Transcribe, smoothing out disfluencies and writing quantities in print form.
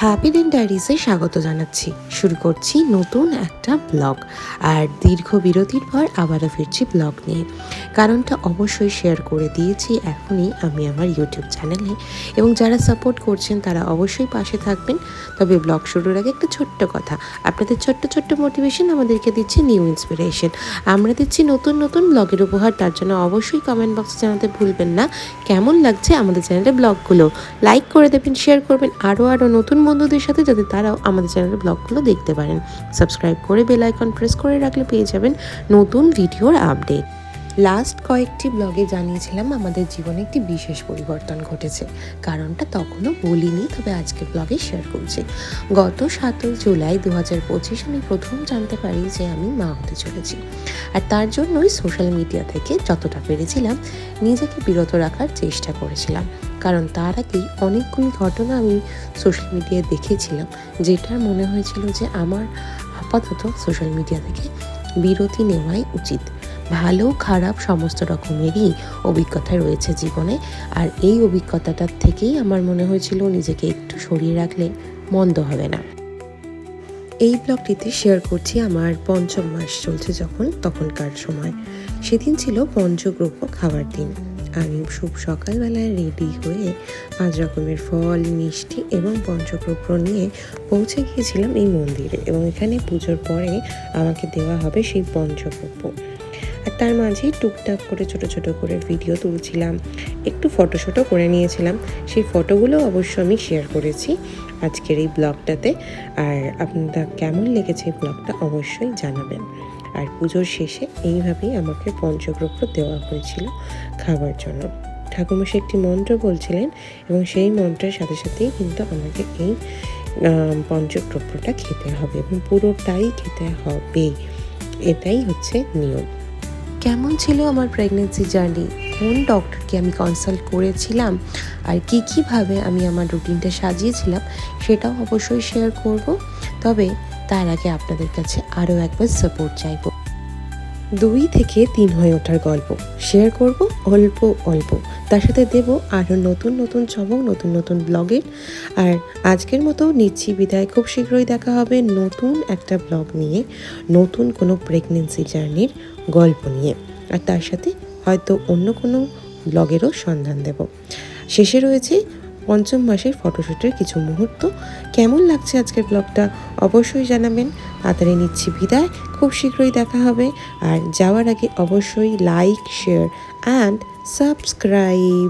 Happy দিন ডায়েরিজে স্বাগত জানাচ্ছি। শুরু করছি নতুন একটা ব্লগ। আর দীর্ঘ বিরতির পর আবারও ফিরছি ব্লগ নিয়ে। কারণটা অবশ্যই শেয়ার করে দিয়েছি এখনই আমি আমার ইউটিউব চ্যানেলে, এবং যারা সাপোর্ট করছেন তারা অবশ্যই পাশে থাকবেন। তবে ব্লগ শুরুর আগে একটা ছোট্ট কথা, আপনাদের ছোট্ট ছোট্ট মোটিভেশন আমাদেরকে দিচ্ছে নিউ ইন্সপিরেশন। আমরা দিচ্ছি নতুন নতুন ব্লগের উপহার, তার জন্য অবশ্যই কমেন্ট বক্সে জানাতে ভুলবেন না কেমন লাগছে আমাদের চ্যানেলের ব্লগগুলো। লাইক করে দেবেন, শেয়ার করবেন আরও নতুন বন্ধুদের সাথে, যাতে তারাও আমাদের চ্যানেলের ব্লগগুলো দেখতে পারেন। সাবস্ক্রাইব করে বেল আইকন প্রেস করে রাখলে পেয়ে যাবেন নতুন ভিডিওর আপডেট। লাস্ট কয়েকটি ব্লগে জানিয়েছিলাম আমাদের জীবনে একটি বিশেষ পরিবর্তন ঘটেছে। কারণটা তখনও বলিনি, তবে আজকের ব্লগে শেয়ার করছি। গত 7 জুলাই 2025 আমি প্রথম জানতে পারি যে আমি মা হতে চলেছি। আর তার জন্যই সোশ্যাল মিডিয়া থেকে যতটা পেরেছিলাম নিজেকে বিরত রাখার চেষ্টা করেছিলাম। কারণ তার আগেই অনেকগুলি ঘটনা আমি সোশ্যাল মিডিয়ায় দেখেছিলাম, যেটা মনে হয়েছিল যে আমার আপাতত সোশ্যাল মিডিয়া থেকে বিরতি নেওয়াই উচিত। ভালো খারাপ সমস্ত রকমেরই অভিজ্ঞতা রয়েছে জীবনে, আর এই অভিজ্ঞতাটার থেকেই আমার মনে হয়েছিল নিজেকে একটু সরিয়ে রাখলে মন্দ হবে না। এই ব্লগটিতে শেয়ার করছি আমার পঞ্চম মাস চলছে তখনকার সময়। সেদিন ছিল পঞ্চগ্রহ খাওয়ার দিন। আমি খুব সকালবেলায় রেডি হয়ে 5 রকমের ফল, মিষ্টি এবং পঞ্চগ্রহ নিয়ে পৌঁছে গিয়েছিলাম এই মন্দিরে, এবং এখানে পুজোর পরে আমাকে দেওয়া হবে সেই পঞ্চগ্রহ। আর তার মাঝেই টুকটাক করে ছোট ছোট করে ভিডিও তুলছিলাম, একটু ফটোশ্যুটও করে নিয়েছিলাম। সেই ফটোগুলো অবশ্য আমি শেয়ার করেছি আজকের এই ব্লগটাতে। আর আপনাদের কেমন লেগেছে এই ব্লগটা অবশ্যই জানাবেন। আর পুজোর শেষে এইভাবেই আমাকে পঞ্চগ্রহ দেওয়া হয়েছিল খাবার জন্য। ঠাকুরমশাই একটি মন্ত্র বলছিলেন, এবং সেই মন্ত্রের সাথে সাথেই কিন্তু আমাকে এই পঞ্চগ্রহটা খেতে হবে, এবং পুরোটাই খেতে হবে, এটাই হচ্ছে নিয়ম। কেমন ছিল আমার প্রেগনেন্সি জার্নি, কোন ডক্টরকে আমি কনসাল্ট করেছিলাম, আর কীভাবে আমি আমার রুটিনটা সাজিয়েছিলাম সেটাও অবশ্যই শেয়ার করব। তবে তার আগে আপনাদের কাছে আরও একবার সাপোর্ট চাইব। 2 থেকে 3 হয়ে ওঠার গল্প শেয়ার করব অল্প অল্প, তার সাথে দেব আরও নতুন নতুন চমক, নতুন নতুন ব্লগের। আর আজকের মতো নিচ্ছি বিদায়। খুব শীঘ্রই দেখা হবে নতুন একটা ব্লগ নিয়ে, নতুন কোনো প্রেগনেন্সি জার্নির গল্প নিয়ে, আর তার সাথে হয়তো অন্য কোনো ব্লগেরও সন্ধান দেব। শেষে রয়েছে পঞ্চম মাসের ফটোশ্যুটের কিছু মুহূর্ত। কেমন লাগছে আজকের ব্লগটা অবশ্যই জানাবেন। তাড়াতাড়ি নিচ্ছি বিদায়, খুব শীঘ্রই দেখা হবে। আর যাওয়ার আগে অবশ্যই লাইক, শেয়ার অ্যান্ড সাবস্ক্রাইব।